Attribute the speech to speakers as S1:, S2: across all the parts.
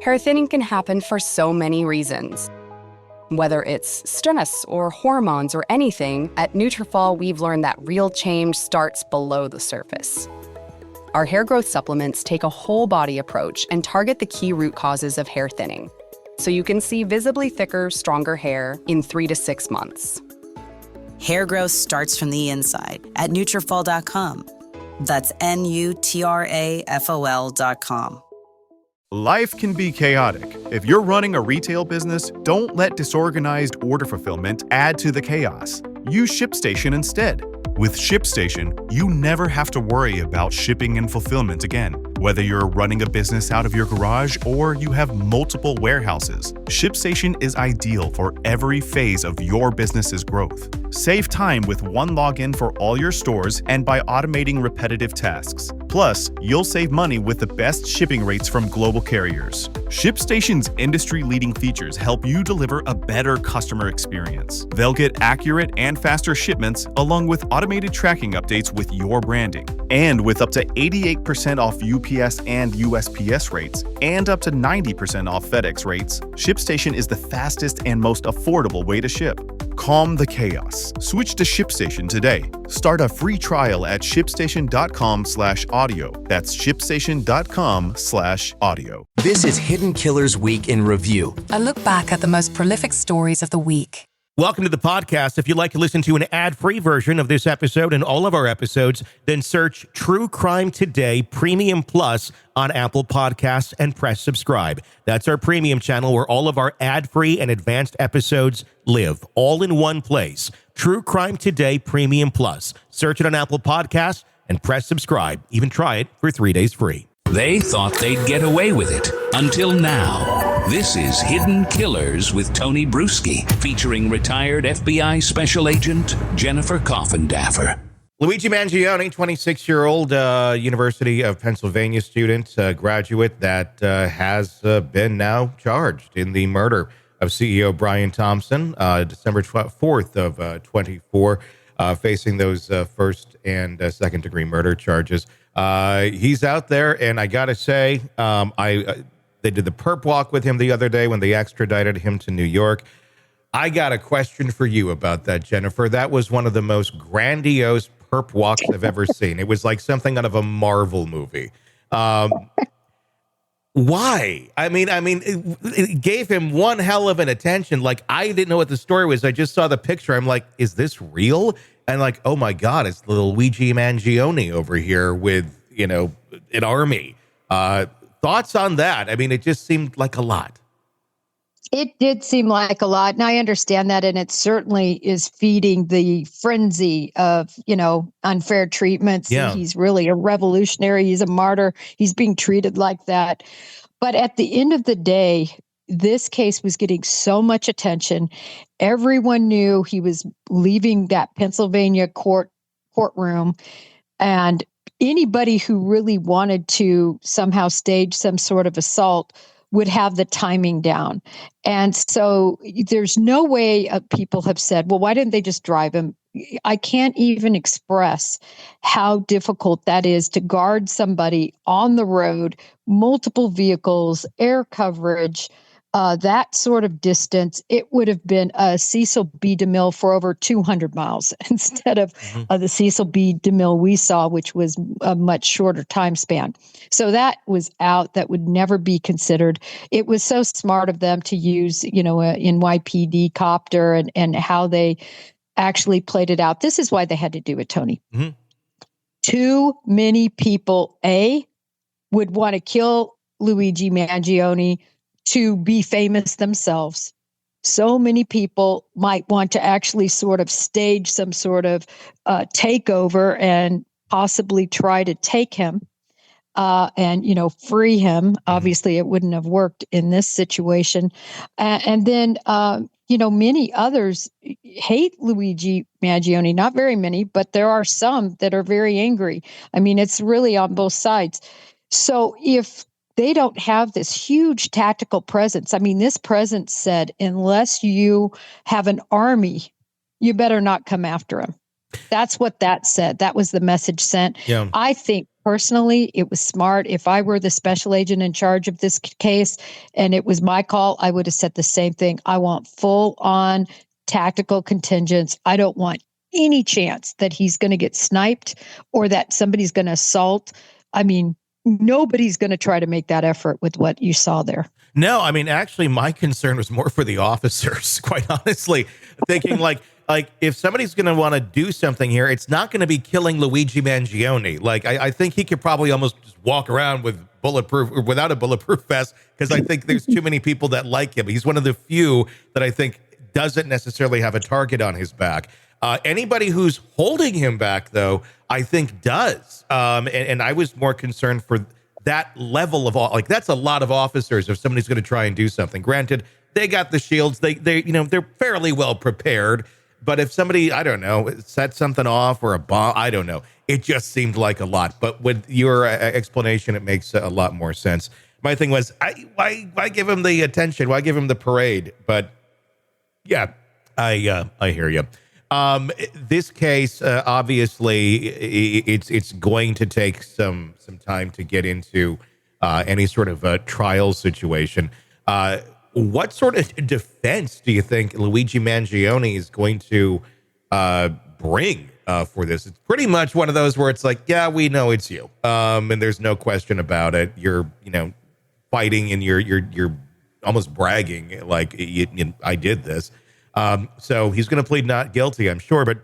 S1: Hair thinning can happen for so many reasons. Whether it's stress or hormones or anything, at Nutrafol we've learned that real change starts below the surface. Our hair growth supplements take a whole body approach and target the key root causes of hair thinning, so you can see visibly thicker, stronger hair in 3 to 6 months.
S2: Hair growth starts from the inside at Nutrafol.com. That's Nutrafol.com.
S3: Life can be chaotic. If you're running a retail business, don't let disorganized order fulfillment add to the chaos. Use ShipStation instead. With ShipStation, you never have to worry about shipping and fulfillment again. Whether you're running a business out of your garage or you have multiple warehouses, ShipStation is ideal for every phase of your business's growth. Save time with one login for all your stores and by automating repetitive tasks. Plus, you'll save money with the best shipping rates from global carriers. ShipStation's industry-leading features help you deliver a better customer experience. They'll get accurate and faster shipments along with automated tracking updates with your branding. And with up to 88% off UPS and USPS rates and up to 90% off FedEx rates, ShipStation is the fastest and most affordable way to ship. Calm the chaos. Switch to ShipStation today. Start a free trial at shipstation.com/audio. That's shipstation.com/audio.
S4: This is Hidden Killers Week in Review.
S5: A look back at the most prolific stories of the week.
S6: Welcome to the podcast. If you'd like to listen to an ad-free version of this episode and all of our episodes, then search True Crime Today Premium Plus on Apple Podcasts and press subscribe. That's our premium channel where all of our ad-free and advanced episodes live, all in one place. True Crime Today Premium Plus. Search it on Apple Podcasts and press subscribe. Even try it for 3 days free.
S7: They thought they'd get away with it until now. This is Hidden Killers with Tony Brueski, featuring retired FBI Special Agent Jennifer Coffindaffer.
S6: Luigi Mangione, 26-year-old University of Pennsylvania student, graduate that has been now charged in the murder of CEO Brian Thompson, December 4th of 24, facing those first and second degree murder charges. He's out there, and I gotta say, they did the perp walk with him the other day when they extradited him to New York. I got a question for you about that, Jennifer. That was one of the most grandiose perp walks I've ever seen. It was like something out of a Marvel movie. Why? I mean, it gave him one hell of an attention. Like, I didn't know what the story was. I just saw the picture. I'm like, is this real? And like, oh my God, it's little Luigi Mangione over here with, an army. Thoughts on that? I mean, it just seemed like a lot.
S8: It did seem like a lot, and I understand that, and it certainly is feeding the frenzy of, unfair treatments.
S6: Yeah.
S8: He's really a revolutionary. He's a martyr. He's being treated like that. But at the end of the day, this case was getting so much attention. Everyone knew he was leaving that Pennsylvania courtroom, and anybody who really wanted to somehow stage some sort of assault would have the timing down. And so there's no way people have said, well, why didn't they just drive him? I can't even express how difficult that is to guard somebody on the road, multiple vehicles, air coverage, that sort of distance. It would have been a Cecil B. DeMille for over 200 miles instead of the Cecil B. DeMille we saw, which was a much shorter time span. So that was out. That would never be considered. It was so smart of them to use, a NYPD copter and how they actually played it out. This is why they had to do it, Tony. Mm-hmm. Too many people, would want to kill Luigi Mangione to be famous themselves. So many people might want to actually sort of stage some sort of takeover and possibly try to take him and free him. Obviously, it wouldn't have worked in this situation. And then, many others hate Luigi Mangione. Not very many, but there are some that are very angry. I mean, it's really on both sides. So if they don't have this huge tactical presence. I mean, this presence said, unless you have an army, you better not come after him. That's what that said. That was the message sent.
S6: Yeah.
S8: I think personally, it was smart. If I were the special agent in charge of this case and it was my call, I would have said the same thing. I want full on tactical contingents. I don't want any chance that he's going to get sniped or that somebody's going to assault. I mean, nobody's going to try to make that effort with what you saw there.
S6: No, I mean, actually, my concern was more for the officers, quite honestly, thinking like if somebody's going to want to do something here, it's not going to be killing Luigi Mangione. Like, I think he could probably almost just walk around with bulletproof or without a bulletproof vest, because I think there's too many people that like him. He's one of the few that I think doesn't necessarily have a target on his back. Anybody who's holding him back, though, I think does. And I was more concerned for that level of, like, that's a lot of officers if somebody's going to try and do something. Granted, they got the shields. They're fairly well prepared. But if somebody, I don't know, set something off or a bomb, I don't know. It just seemed like a lot. But with your explanation, it makes a lot more sense. My thing was, why give him the attention? Why give him the parade? But yeah, I hear you. This case, obviously, it's going to take some time to get into any sort of trial situation. What sort of defense do you think Luigi Mangione is going to bring for this? It's pretty much one of those where it's like, yeah, we know it's you, and there's no question about it. You're, fighting and you're almost bragging like I did this. So he's going to plead not guilty, I'm sure, but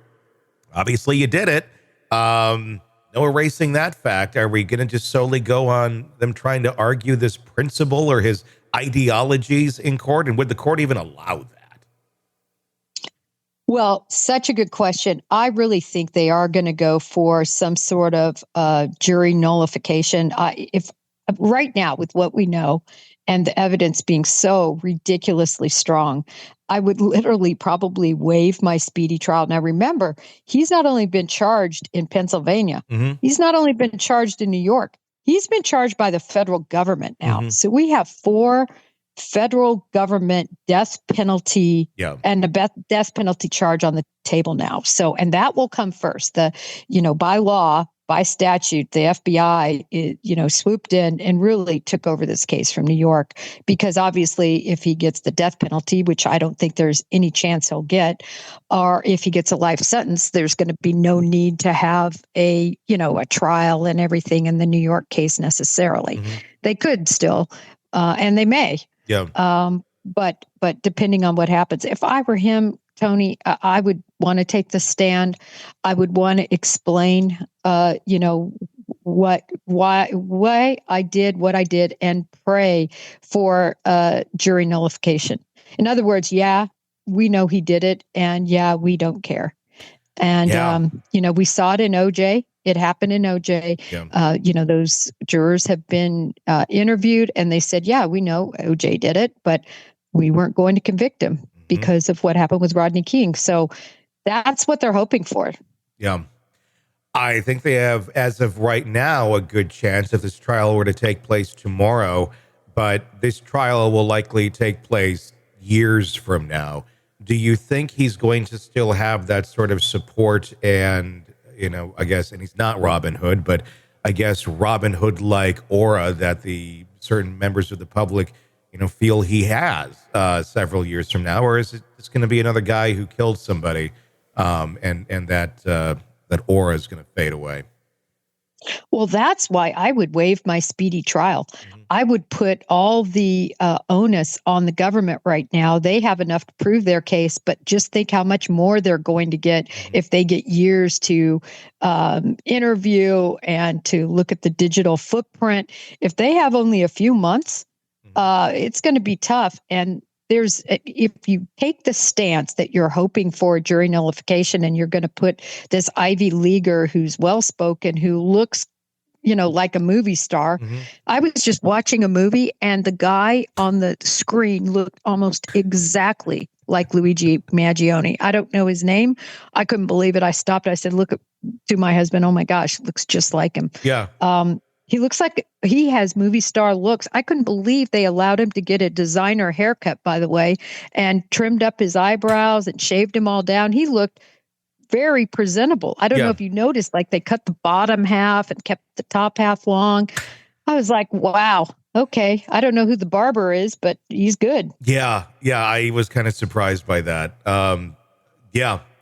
S6: obviously you did it. No erasing that fact. Are we going to just solely go on them trying to argue this principle or his ideologies in court? And would the court even allow that?
S8: Well, such a good question. I really think they are going to go for some sort of jury nullification. If right now, with what we know and the evidence being so ridiculously strong, I would literally probably waive my speedy trial. Now, remember, he's not only been charged in Pennsylvania, he's not only been charged in New York, he's been charged by the federal government now. So we have 4 federal government death penalty and the death penalty charge on the table now. So, and that will come first. By law, by statute, the FBI, swooped in and really took over this case from New York, because obviously if he gets the death penalty, which I don't think there's any chance he'll get, or if he gets a life sentence, there's going to be no need to have a trial and everything in the New York case necessarily. They could still, and they may. But depending on what happens, if I were him, Tony, I would want to take the stand. I would want to explain, why I did what I did, and pray for jury nullification. In other words, yeah, we know he did it, and yeah, we don't care. And we saw it in OJ. It happened in OJ. Those jurors have been interviewed, and they said, yeah, we know OJ did it, but we weren't going to convict him because of what happened with Rodney King. So that's what they're hoping for. Yeah.
S6: I think they have, as of right now, a good chance if this trial were to take place tomorrow, but this trial will likely take place years from now. Do you think he's going to still have that sort of support and, I guess, and he's not Robin Hood, but I guess Robin Hood-like aura that the certain members of the public feel he has several years from now, or is it just going to be another guy who killed somebody, and that aura is going to fade away?
S8: Well, that's why I would waive my speedy trial. I would put all the onus on the government right now. They have enough to prove their case, but just think how much more they're going to get if they get years to interview and to look at the digital footprint. If they have only a few months, it's going to be tough. And if you take the stance that you're hoping for jury nullification, and you're going to put this Ivy Leaguer who's well-spoken, who looks, like a movie star. I was just watching a movie, and the guy on the screen looked almost exactly like Luigi Mangione. I don't know his name. I couldn't believe it. I stopped. I said, look to my husband, oh my gosh, looks just like him. Yeah. He looks like he has movie star looks. I couldn't believe they allowed him to get a designer haircut, by the way, and trimmed up his eyebrows and shaved him all down. He looked very presentable. I don't know
S6: Yeah.
S8: if you noticed, like they cut the bottom half and kept the top half long. I was like, wow, okay. I don't know who the barber is, but he's good.
S6: Yeah, I was kind of surprised by that.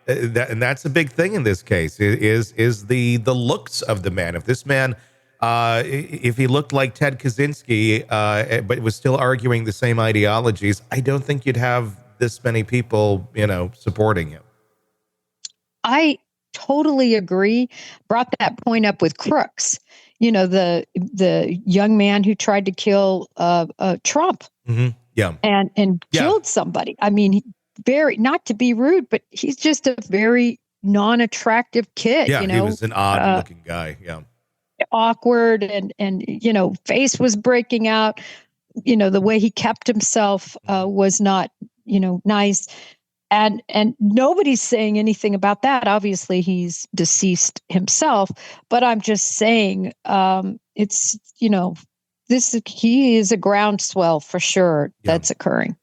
S6: And that's a big thing in this case is the looks of the man. If this man, if he looked like Ted Kaczynski, but was still arguing the same ideologies, I don't think you'd have this many people, supporting him.
S8: I totally agree. Brought that point up with Crooks. The young man who tried to kill Trump.
S6: Mm-hmm. Yeah,
S8: and killed somebody. I mean, very, not to be rude, but he's just a very non-attractive kid.
S6: Yeah, he was an odd-looking guy. Yeah,
S8: awkward, and face was breaking out. The way he kept himself was not nice. And nobody's saying anything about that. Obviously, he's deceased himself. But I'm just saying, it's he is a groundswell for sure that's occurring.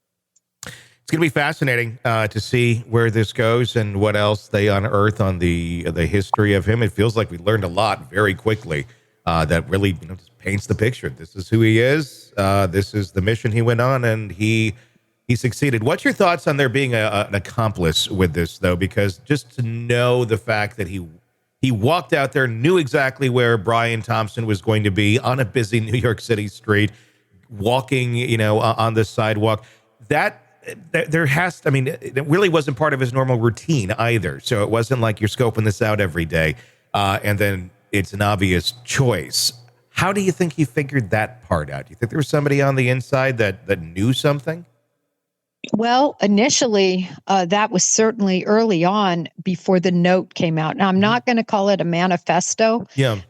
S6: It's going to be fascinating to see where this goes and what else they unearth on the history of him. It feels like we learned a lot very quickly that really just paints the picture. This is who he is. This is the mission he went on, and he succeeded. What's your thoughts on there being an accomplice with this, though? Because just to know the fact that he walked out there, knew exactly where Brian Thompson was going to be on a busy New York City street, walking, on the sidewalk. It really wasn't part of his normal routine either. So it wasn't like you're scoping this out every day, and then it's an obvious choice. How do you think he figured that part out? Do you think there was somebody on the inside that knew something?
S8: Well, initially, that was certainly early on before the note came out. Now, I'm not going to call it a manifesto.
S6: Yeah.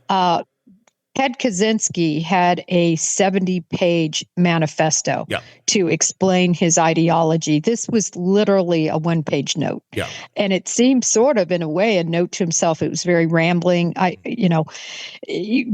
S8: Ted Kaczynski had a 70-page manifesto to explain his ideology. This was literally a one-page note.
S6: Yeah.
S8: And it seemed sort of, in a way, a note to himself. It was very rambling,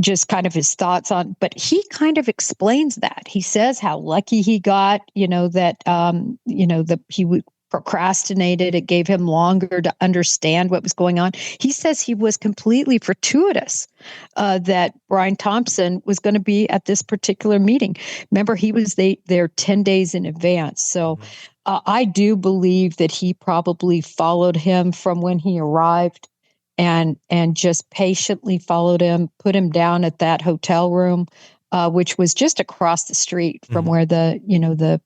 S8: just kind of his thoughts on, but he kind of explains that. He says how lucky he got, that he procrastinated. It gave him longer to understand what was going on. He says he was completely fortuitous that Brian Thompson was going to be at this particular meeting. Remember, he was there 10 days in advance. So I do believe that he probably followed him from when he arrived and just patiently followed him, put him down at that hotel room, which was just across the street from where the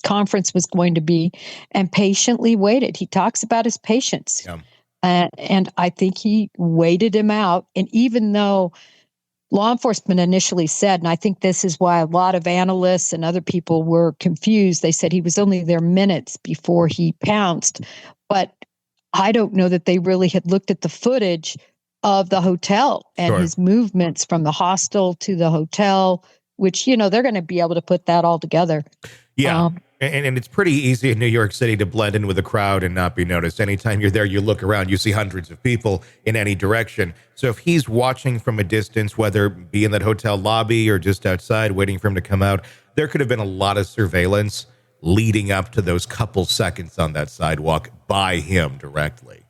S8: conference was going to be, and patiently waited. He talks about his patience. Yeah. And I think he waited him out. And even though law enforcement initially said, and I think this is why a lot of analysts and other people were confused, they said he was only there minutes before he pounced. But I don't know that they really had looked at the footage of the hotel and his movements from the hostel to the hotel, which, they're going to be able to put that all together.
S6: Yeah. And it's pretty easy in New York City to blend in with a crowd and not be noticed. Anytime you're there, you look around, you see hundreds of people in any direction. So if he's watching from a distance, whether it be in that hotel lobby or just outside waiting for him to come out, there could have been a lot of surveillance leading up to those couple seconds on that sidewalk by him directly.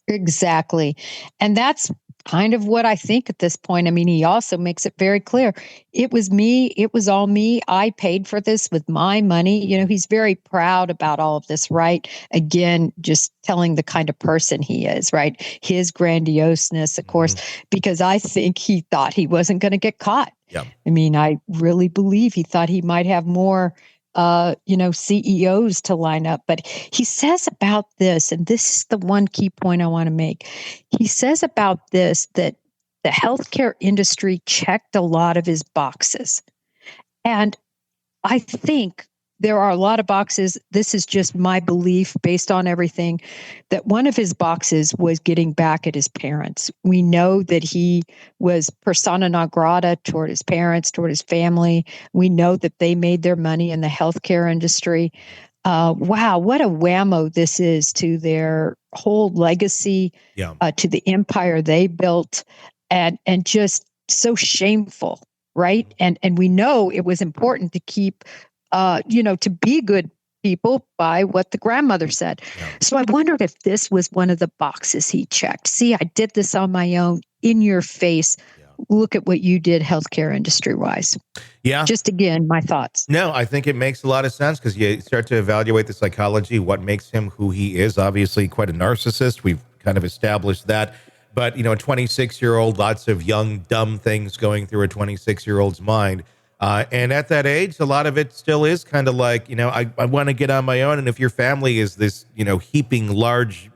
S8: Exactly. And that's kind of what I think at this point. I mean, he also makes it very clear. It was me. It was all me. I paid for this with my money. He's very proud about all of this, right? Again, just telling the kind of person he is, right? His grandiosity, of course, because I think he thought he wasn't going to get caught.
S6: Yeah.
S8: I mean, I really believe he thought he might have more CEOs to line up. But he says about this, and this is the one key point I want to make. He says about this that the healthcare industry checked a lot of his boxes. And I think there are a lot of boxes. This is just my belief based on everything, that one of his boxes was getting back at his parents. We know that he was persona non grata toward his parents, toward his family. We know that they made their money in the healthcare industry. Wow, what a whammo this is to their whole legacy, to the empire they built, and just so shameful, right? And we know it was important to keep to be good people by what the grandmother said.
S6: Yeah.
S8: So I wondered if this was one of the boxes he checked. See, I did this on my own, in your face.
S6: Yeah.
S8: Look at what you did healthcare industry wise.
S6: Yeah.
S8: Just again, my thoughts.
S6: No, I think it makes a lot of sense because you start to evaluate the psychology, what makes him who he is. Obviously, quite a narcissist. We've kind of established that. But, a 26-year-old, lots of young, dumb things going through a 26-year-old's mind. And at that age, a lot of it still is kind of like, I want to get on my own. And if your family is this, heaping large,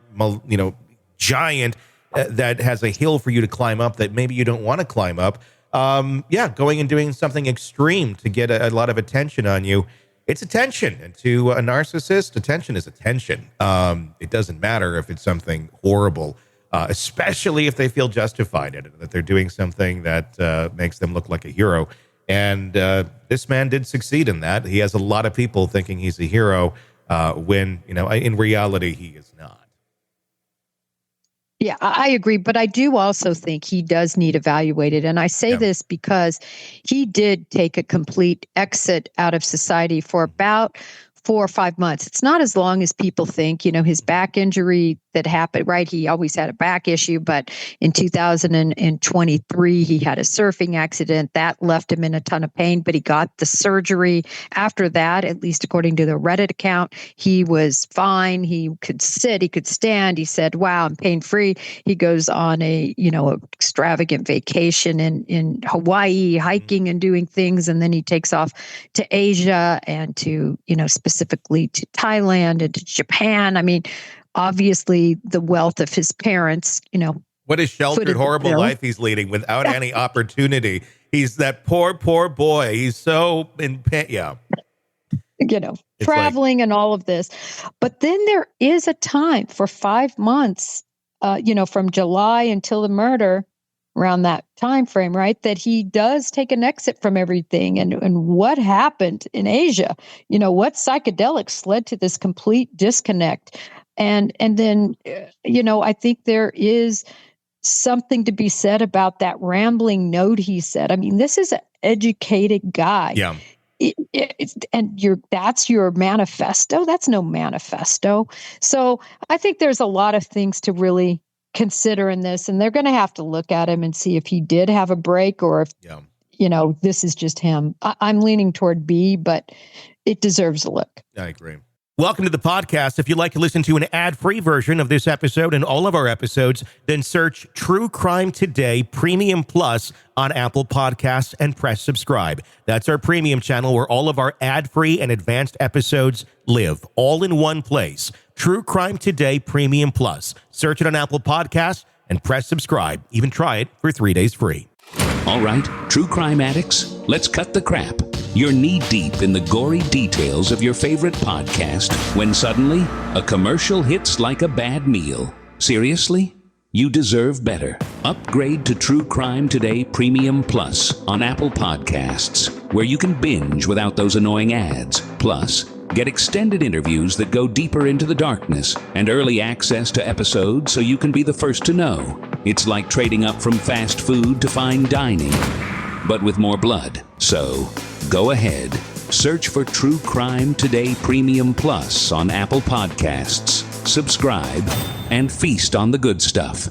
S6: giant that has a hill for you to climb up that maybe you don't want to climb up, going and doing something extreme to get a lot of attention on you, it's attention. And to a narcissist, attention is attention. It doesn't matter if it's something horrible, especially if they feel justified in it, that they're doing something that makes them look like a hero. And this man did succeed in that. He has a lot of people thinking he's a hero when, in reality, he is not.
S8: Yeah, I agree. But I do also think he does need evaluated. And I say this because he did take a complete exit out of society for about 4 or 5 months. It's not as long as people think. His back injury that happened, right? He always had a back issue, but in 2023, he had a surfing accident that left him in a ton of pain, but he got the surgery. After that, at least according to the Reddit account, he was fine. He could sit, he could stand. He said, wow, I'm pain-free. He goes on a extravagant vacation in Hawaii, hiking and doing things. And then he takes off to Asia and to, specifically to Thailand and to Japan. I mean, obviously the wealth of his parents,
S6: what a sheltered, horrible life he's leading without any opportunity. He's that poor boy. He's so in pain. Yeah.
S8: Traveling and all of this. But then there is a time for 5 months, from July until the murder, around that time frame, right, that he does take an exit from everything. And what happened in Asia? What psychedelics led to this complete disconnect? And then, I think there is something to be said about that rambling note he said. I mean, this is an educated guy.
S6: Yeah.
S8: That's your manifesto. That's no manifesto. So I think there's a lot of things to really consider in this, and they're going to have to look at him and see if he did have a break or if, this is just him. I'm leaning toward B, but it deserves a look.
S6: I agree. Welcome to the podcast. If you'd like to listen to an ad-free version of this episode and all of our episodes, then search True Crime Today Premium Plus on Apple Podcasts and press subscribe. That's our premium channel where all of our ad-free and advanced episodes live, all in one place. True Crime Today Premium Plus. Search it on Apple Podcasts and press subscribe. Even try it for 3 days free.
S7: All right, true crime addicts, let's cut the crap. You're knee-deep in the gory details of your favorite podcast when suddenly a commercial hits like a bad meal. Seriously? You deserve better. Upgrade to True Crime Today Premium Plus on Apple Podcasts, where you can binge without those annoying ads. Plus, get extended interviews that go deeper into the darkness and early access to episodes so you can be the first to know. It's like trading up from fast food to fine dining, but with more blood. So, go ahead. Search for True Crime Today Premium Plus on Apple Podcasts. Subscribe and feast on the good stuff.